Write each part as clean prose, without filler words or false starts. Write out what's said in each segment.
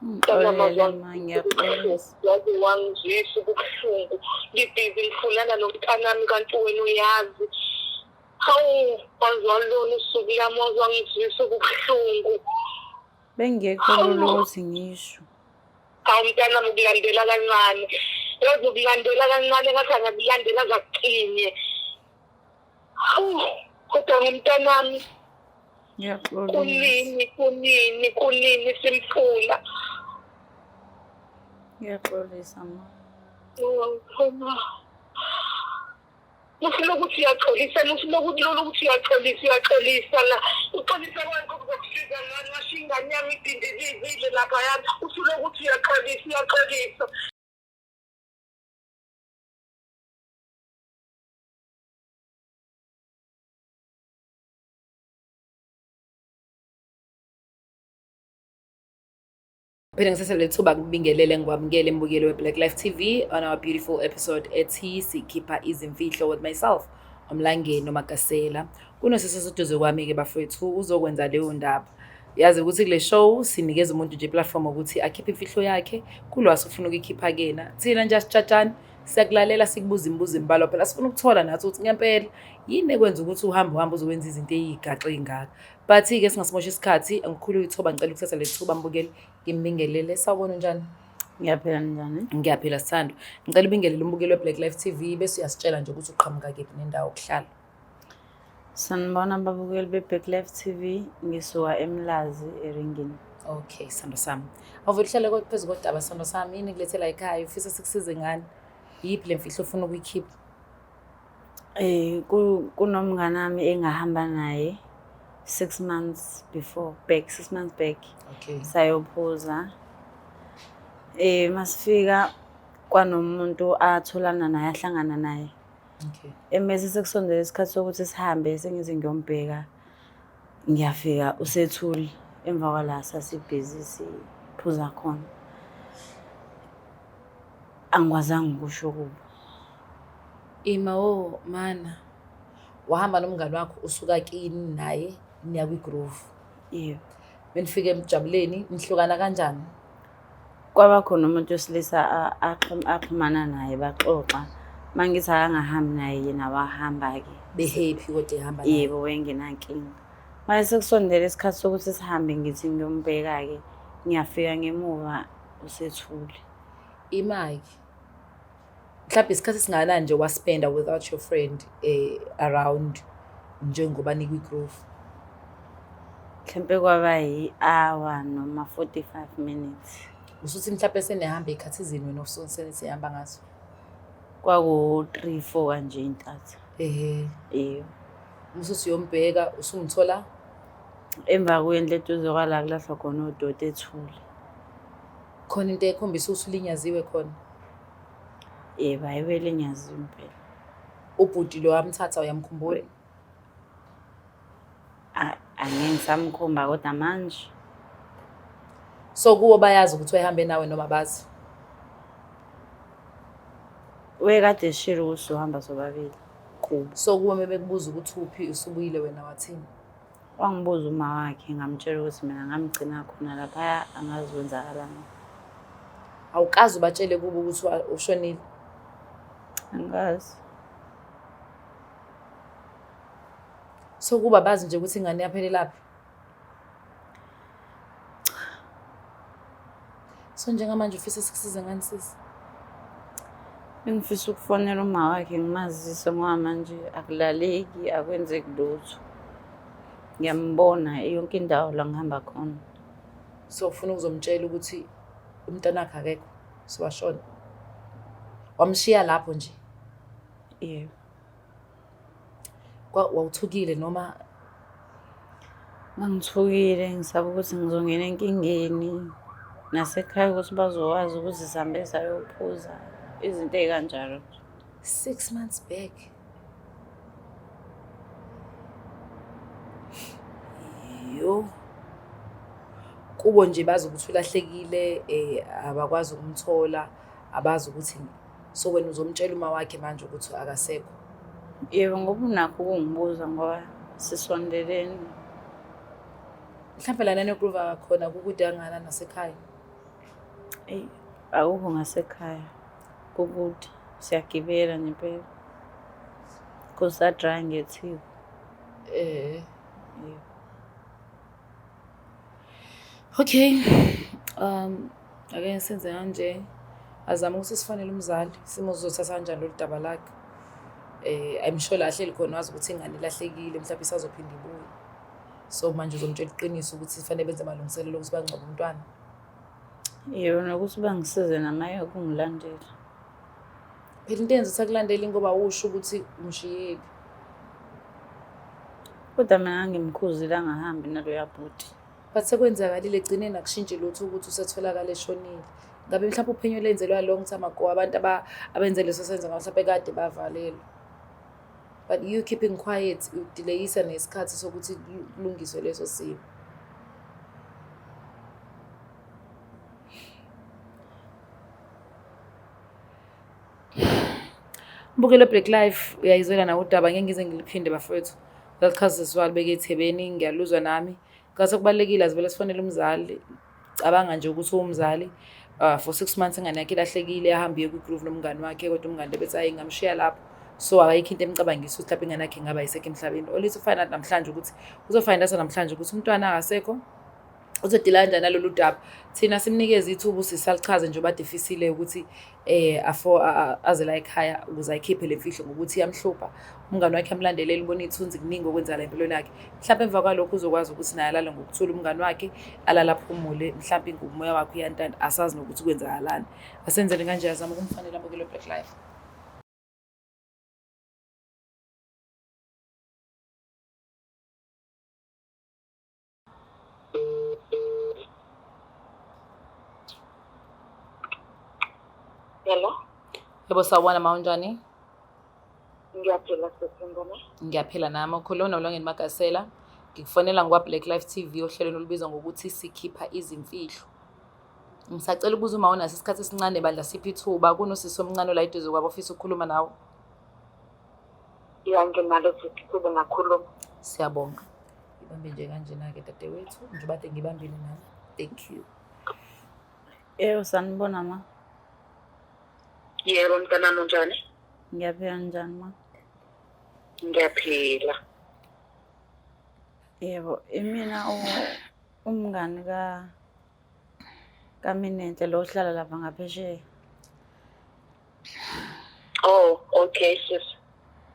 Ngixolele ma, ngiyaxolisa. yaze wangizwisa ubuhlungu ngibhizi ngifulana nomntanami kanti wena uyazi. Hawu wazwalona usuku lami wazwangizwisa ubuhlungu. Bengekho lula ukuthi ngisho. Hawu mntanami ukulandela kancane. Yazi ukulandela kancane ngathi angakulandela kakuqinye. Hawu kodwa ngumntanami. Ngiyaxolisa. Kunini simfuna. Ngiyaxolisa ma. Ufuna ukuthi uyaxolisa, ufuna ukuthi lolo ukuthi uyaxolisa la. Uxolisa konke okuzokufika ngani ngasho ingane yami idindizile lapha yami. Ufuna ukuthi uyaxolisa. Phela ngisasele lethuba ngibingelele ngikwamukele embukelo we-Black Life TV on our beautiful episode ethi sikhipha izimfihlo with myself Omlangeni noMagasela. Kunosisi seduze kwami-ke bafowethu uzokwenza leyo ndaba. Yazi ukuthi kule show sinikeza umuntu nje platform ukuthi akhiphe imfihlo yakhe kulwazi ufuna ukuyikhipha kena. Thina nje asitshatshani siyakulalela sikubuza imibuzo imbalwa phela sifuna ukuthola nathi ukuthi ngempela yini ekwenza ukuthi uhambe uzowenza izinto eyigaxa ey'ngaka. But-ke singasimoshi isikhathi angikhulu ithuba ngicela ukuthatha le thuba mbukeli ngimbingelele. Sawubona njani? Ngiyaphila njani? Ngiyaphila Sithando. Ngicela ubingelele umbukeli we-Black Life TV bese uyasitshela nje ukuthi uqhamuka kephi nendawo okuhlala. Sanibona ababukeli be-Black Life TV, ngisuka eMlazi eRingini. Okay, Sithando sami. Awuvele uhlale phezu kodaba Sithando sami, yini kulethela ekhaya ufisa sikusize ngani? Yiphi le mfihlo ufuna ukuyikhipha? Kunomngane wami engahamba naye 6 months back. Okay. Sayophuza. Masifika kwanomuntu atholana naye ahlangana naye. Okay. Emese sekusondela isikhathi sokuthi sihambe sengize ngiyombheka. Ngiyafika usethuli emva kwala sasibhizi siphuza khona. Angikwazanga ukusho kubo. Mana, wahamba nomngane wakho usuka kini naye niya kwi-Groove. Yebo. Benifike emjabuleni nihlukana kanjani? Kwaba khona umuntu wesilisa axhumana naye baxoxa. Mangithi akangahambi naye yena wahamba-ke. Be-happy kodwa ehamba naye? Yebo, wayengenankinga. Mase sekusondela isikhathi sokuthi sihambe ngithi ngiyombheka-ke. Ngiyafika ngemuva usethule. Imaki, mhlawumbe isikhathi esingakanani nje waspenda without your friend around njengoba nikwi-Groove? Mhlampe kwaba yi-hour noma 45 minutes. Usuthi mhlawumbe senihamba ey'khathi zini wena senihamba ngazo? Kwaku-3-4 kanje intatha. Yebo. Usuthi uyombheka usungithola? Emva kwendlu eduze kwala kulahlwa khona udoti ethule. Khona into ekhombisa ukuthi ulinyaziwe khona? Yebo, ayibele ngiyaziwe impela. Ubhuti lo wamthatha uyamkhumbula? Angeke ngisamkhomba kodwa manje. So kuwo bayazi ukuthi wayehambe nawe noma bazi? Wekade eshilo ukuthi uhamba sobabili kubo. So kuwo mebekubuza ukuthi uphi usubuyile wena wathini? Wangibuza uma wakhe ngamtshela ukuthi mina ngamgcina khona lapha angazi kwenzakalani. Awukazi ubatshele kubo ukuthi ushonile? Angazi. So kuba bazi nje ukuthi ingane yaphelelaphi? So njengamanje ufisa sikusize ngani sisi? Bengifisa ukufonela uma wakhe ngimazise ngoba manje akulaleki akwenzeki lutho. Ngiyambona yonke indawo la ngihamba khona. So ufuna ukuzomtshela ukuthi umntwana wakhe akekho siwashona? Wamshiya lapho nje? Yebo. Wawuthukile noma? Ngangithukile ngisaba ukuthi ngizongena enkingeni nasekhaya ukuthi bazowazi ukuthi sihambe sayophuza izinto ey'kanjalo. 6 months back. Yo. Kubo nje bazi ukuthi ulahlekile abakwazi ukumthola abazi ukuthi so wena uzomtshela uma wakhe manje ukuthi akasekho? Yebo, ngoba unakho ukungibuza ngoba sisondelene. Mhlawumbe lana eGroove khona kukude kangana nasekhaya? Eyi, akukho ngasekhaya. Kukude, siyagibela nje impela. Kusa-dry ngethiwe. Eh. Yebo. Okay. Ake senze kanje. Azama ukuthi sifanele umzali. Simo sizothatha kanjani lolu daba lakhe. I'm sure la hleli khona wazi ukuthi ingane ilahlekile mhlawumbe isazophinda ibuye. So manje uzomtshela iqiniso ukuthi kufanele benze amalungiselelo ukuthi bangcwabe umntwana. Yebo, nokuthi bangisize namaye ukungilandela. Phela into yenza ukuthi akulandeli ngoba usho ukuthi umshiyeli. Kodwa mina ngimkhuzile angahambi naloya bhuti. But sekwenzakalile egcineni akushintshi lutho ukuthi usetholakala eshonile. Ngabe mhlawumbe uphenyo lenzelwa long time ago abantu abenze leso senzo mhlawumbe kade bavalelwe. But you keeping quiet udelayisa nesikhathi sokuthi kulungiswe leso simo. Mbukelo Black Life uyayizwela nawo udaba ngeke ngize ngiliphinde bafowethu. Kakhasi siswali beke eThebeni ngiyaluzwa nami. Ngase kubalekile azivele sifonele umzali. Cabanga nje ukuthi umzali for 6 months ingane yakhe ilahlekile yahambiye ku-groove nomngani wakhe kodwa umngane bethi hayi ngamshiya lapho. So akayikho into emcabangisa ukuthi lapha ingane yakhe ingaba yisekho emhlabeni. Olithi ufana namhlanje ukuthi uzofind out namhlanje ukuthi umntwana akasekho. Uzodila kanjani nalolu daba. Thina simnikeza ithuba usisalichaze nje obadefisile ukuthi aze la ekhaya ukuze ayikhiphe lemfihlo ngokuthi iyamhlupha. Umngane wakhe amlandelela ubona ithunzi kuningi okwenzala empilweni yakhe. Mhlawumbe emva kwalokho uzokwazi ukuthi naye alala ngokuthula umngane wakhe alala aphumule mhlawumbe ingumoya wakhe uyantanda asazi nokuthi kwenzakalani. Asenzele kanje azama ukumfanele Mbukelo Black Life. Hello? Yebo sawubona mawunjani? Ngiyaphila sesingane. Ngiyaphila nami ukhuluma noLongeni Magasela. Ngikufonela ngwa Black Life TV ohlelweni olubizwa ngokuthi sikhipha izimfihlo. Ngisacela ukubuza uma unaso isikhathi esincane bandla siphi ithuba kunosisi omncane la eduze kwabo ofisa ukukhuluma nawe. Nginalo futhi kube ngakhuluma. Siyabonga. Ibambe nje kanjena ke dadewethu nje bade ngibambile nami. Thank you. Yebo, sanibona ma. Yebo mntanami unjani? Ngiyaphila njani ma? Ngiyaphila. Yebo, imina umngani kaMinenhle lo ohlala lapha ngaphesheya. Oh, okay sis.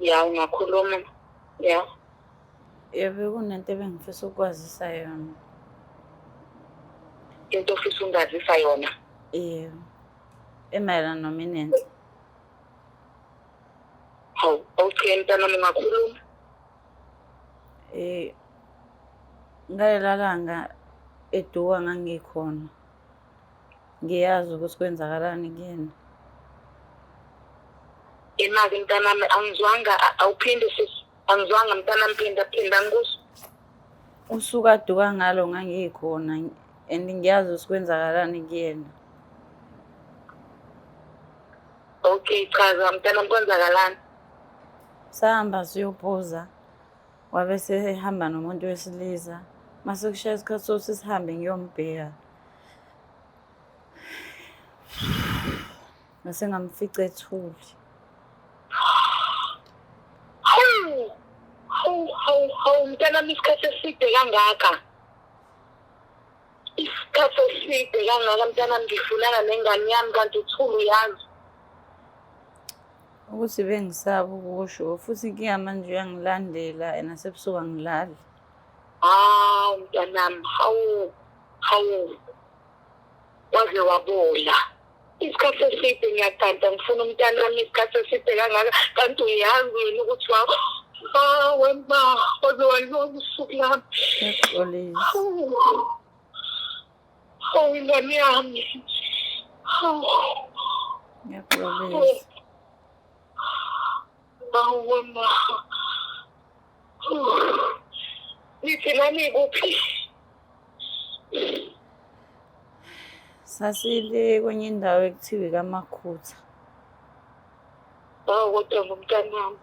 Ya ungakhuluma. Ya. Yebo, kunento ebengifisa ukwazisa yona. Into ofisa ungazisa yona. Yebo. Emayelana noMinenhle. Hawu, okay mntanami ungakhuluma. Ngalelalanga eduka ngangikhona. Ngiyazi ukuthi kwenzakalani kuyena. Imali mntanami angizwanga awuphinde sis. Angizwanga mntanami phinda ngikuso. Usuka aduka ngalo ngangikhona and ngiyazi ukuthi kwenzakalani kuyena. Okay chaza mntanami kwenzakalani? Sahamba siyophuza. Wabe sehamba nomuntu wesilisa. Mase kushaya isikhathi sokuthi sihambe ngiyombheka. Mase ngamfica ethuli. Hawu mntanami isikhathi eside kangaka. Isikhathi eside kangaka mntanami ngifunana nengane yami kanti uthulu yazi. Ukuthi bengisaba ukusho futhi inkinga manje uyangilandela nasebusuku angilali. Mntanami hawu waze wabola. Isikhathi eside ngiyathanda ngifuna umntanami isikhathi eside kangaka kanti uyazi wena ukuthi wema waze walibona usuku lami. Ngiyaqolisa. Hawu ingane yami. Ngiyaqolisa. Wema. Nithi nani kuphi? Sasile kwenye indawo ekuthiwa kaMakhutha. Kodwa ngumntanami.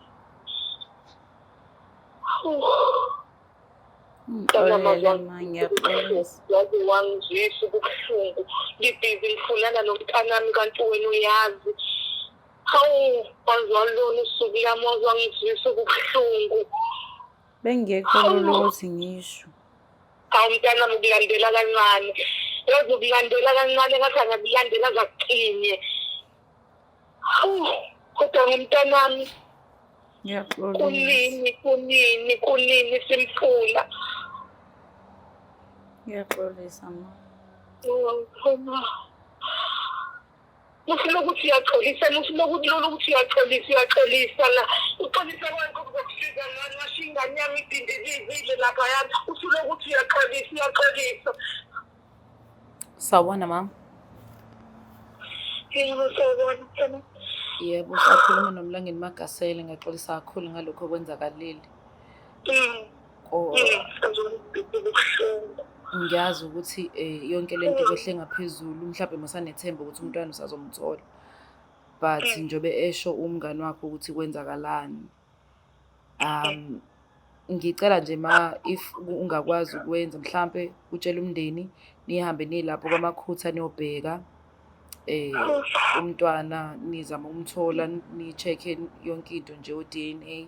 Ngixolele ma, ngiyaxolisa. Yazi wangizwisa ubuhlungu. Ngibhizi ngifuna ngibonana nomntanami kanti wena uyazi. Hawu, wazwalona usuku lami wazwangizwisa ubuhlungu. Bengekho lolo ukuthi ngisho. Hawu mntanami ukulandela kancane. Yazi ukulandela kancane ngathi angakulandela kakuqine. Hawu, kodwa ngumntanami. Ngiyaxolisa. Kunini simfuna. Ngiyaxolisa ma. Ufuna ukuthi uyaxolisa, ufuna ukuthi lolo ukuthi uyaxolisa la. Uxolisa kwakho kuzokusiza ngani ngasho ingane yami idindizile lapha yami. Ufuna ukuthi uyaxolisa. Sawubona mama. Yebo sawubona. Yebo, sakhuluma noMlangeni Magasela, ngiyaxolisa kakhulu ngalokho okwenzakalile. Ngiyazi ukuthi yonke lento kwehle ngaphezulu, mhlawumbe masanethemba ukuthi umntwana usazomthola. But njobe esho umngani wakho ukuthi kwenzakalani. Ngicela nje if ungakwazi ukwenza mhlambe utshela umndeni nihambe nilapho kwamakhutha niyobheka umntwana nizama ukumthola, ni-check-e yonke into nje o-DNA,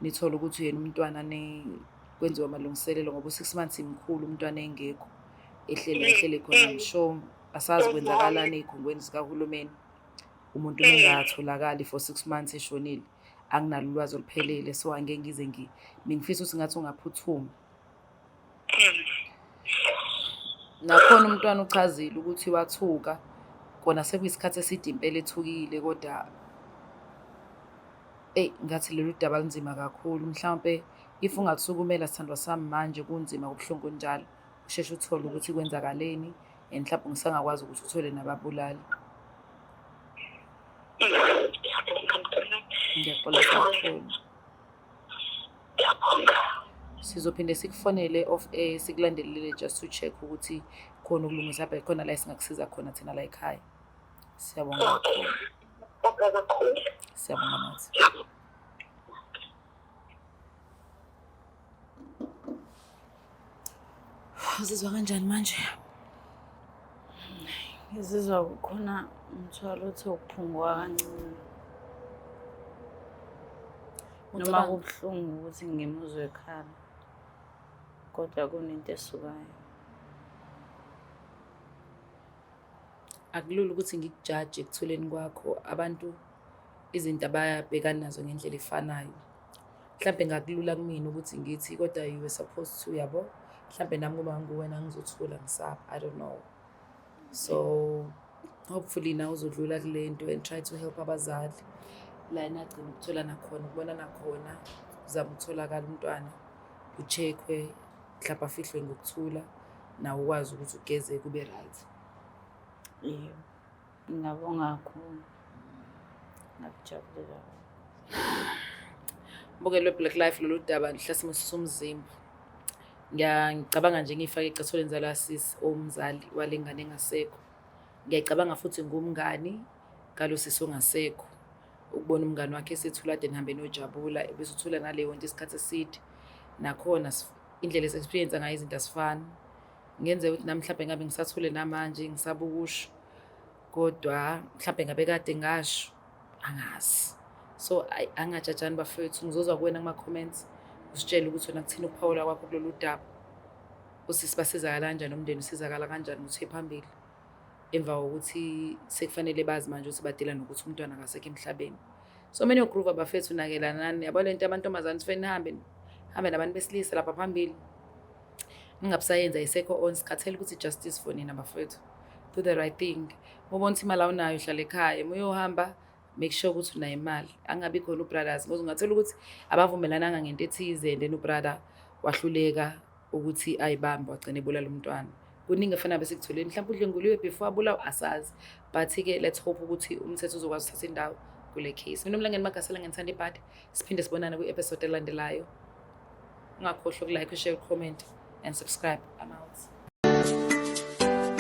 nithole ukuthi uyena umntwana, kwenziwa amalungiselelo ngoba u6 months imkhulu umntwana engekho ehlele khona. Ngisho asazi kwenzakalani ey'khungweni zikahulumeni, umuntu mengatholakali for 6 months eshonile, anginalo ulwazi oluphelele, so angeke ngize ngifisa ukuthi ngathi ungaphuthuma. Nakhona umntwana uchazile ukuthi wathuka, kona sekuyisikhathi eside impela ethukile, kodwa ngathi lolu daba linzima kakhulu. Mhlawumpe if ungasukumela sithandwa sami manje kunzima kubuhlungu njalo, usheshe uthole ukuthi kwenzakaleni and mhlawumbe ngisangakwazi ukuthi uthole nababulali. Ngiyaxolisa kakhulu. Sizophinde sikufonele off air sikulandelele just to check ukuthi khona ukulungisa lapha khona la singakusiza khona thina la ekhaya. Siyabonga kakhulu. Siyabonga nathi. Uzizwa kanjani manje? Ngizizwa kukhona umthwalo othi ukuphungwa kancane. Noma kubuhlungu ukuthi ngimuzwe ekhala, kodwa kunento esukayo. Akulula ukuthi ngikujaje ekuthuleni kwakho. Abantu izinto abayabhekana nazo ngendlela efanayo. Mhlawumbe ngakulula kumina ukuthi ngithi kodwa you were supposed to, yabo. Mhlawumbe nami uma nguwena ngizothula ngisapha, I don't know. So hopefully now uzodlula kule nto and try to help abazali la enagcina ukuthola nakhona, ukubona nakhona, uzama ukutholakala umntwana, ucheckwe, mhlawumbe afihlwe ngokuthula, nawe ukwazi ukuthi ugeze kube right. Yebo, ngiyabonga kakhulu. Ngakujabulela. Mbukelo Black Life lolu daba lihlasimisa somzimba. Ngiyacabanga nje ngifake ecatholeni zala sisi omzali walengane engasekho. Ngiyacabanga futhi ngumngani ngalo sisi ongasekho, ukubona umngani wakhe esethula ade nihambe nojabula bese uthula naleyo nto isikhathi eside. Nakhona indlela esi-experience ngayo izinto asifani. Ngenze ukuthi nami mhlawumbe ngabe ngisathule namanje ngisaba ukusho, kodwa mhlawumbe ngabe kade ngasho angazi. So angajajani bafethu, ngizozwa kuwena kuma-comments usitshela ukuthi wena kuthina ukuphawula kwakho kulolu daba. Usisi basizakala kanjani, umndeni usizakala kanjani ukuthi phambili emva kokuthi sekufanele bazi manje ukuthi badila nokuthi umntwana akasekho emhlabeni. So many ogroup abafethu nakelanani, yabo lento amantombazane sifeni hambe nabantu besilisa lapha phambili. Ningabusayenza isekho on sikhathele ukuthi justice for nina bafethu. Do the right thing. Ubona ukuthi imali awunayo uhlala ekhaya, uyohamba make sure ukuthi unayo imali. Angabi khona ubrothers ngoba ungathola ukuthi abavumelananga ngento ethize and then ubrother wahluleka ukuthi ayibambe wagcina ebulala umntwana. Kuningi efana bese kutholeni mhlawumbe udlenguliwe before abulawa asazi, but ke let's hope ukuthi umthetho uzokwazi ukuthatha indawo kule case. Mina uMlangeni Magasela ngithanda ibhadi. Siphinde sibonane kwi-episode elandelayo. Ungakhohlwa ukulike, share, comment and subscribe. I'm out.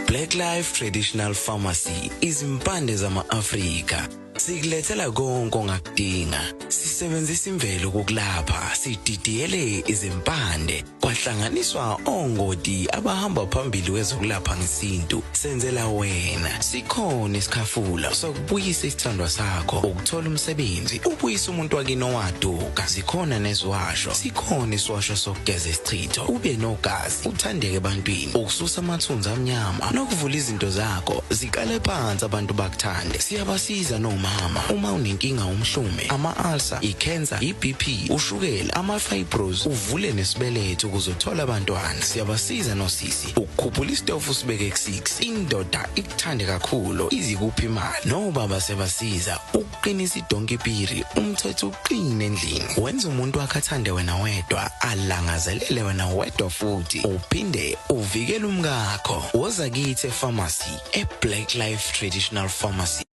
Black Life Traditional Pharmacy izimpande zama-Afrika. Sikulethela konke ongakudinga. Sisebenzisa imvelo ukulapha, sididiyele izimpande, kwahlanganiswa ongoti abahamba phambili kwezokulapha ngesintu. Senzela wena. Sikhona isikhafula sokubuyisa isithandwa sakho, ukuthola umsebenzi, ubuyisa umuntu wakini owaduka. Sikhona neziwasho. Sikhona isiwasho sokugeza isichitho, ube nogazi, uthandeke ebantwini, ukususa amathunzi amnyama, nokuvula izinto zakho ziqale phansi abantu bakuthande. Siyabasiza nomama uma unenkinga umhlume, ama-ulcer, i-cancer, i-BP, ushukela, ama-fibros, uvule nesibeletho ukuzothola abantwana. Siyabasiza nosisi ukukhuphula isitofu sibeke ku-6, indoda ikuthande kakhulu izikuphi imali. Nobaba sebasiza ukuqinisa idonkipiri, umthetho uqine endlini. Wenza umuntu akathande wena wedwa, alangazelele wena wedwa futhi, uphinde uvikele umkakho. Woza kithi e-pharmacy, e-Black Life Traditional Pharmacy.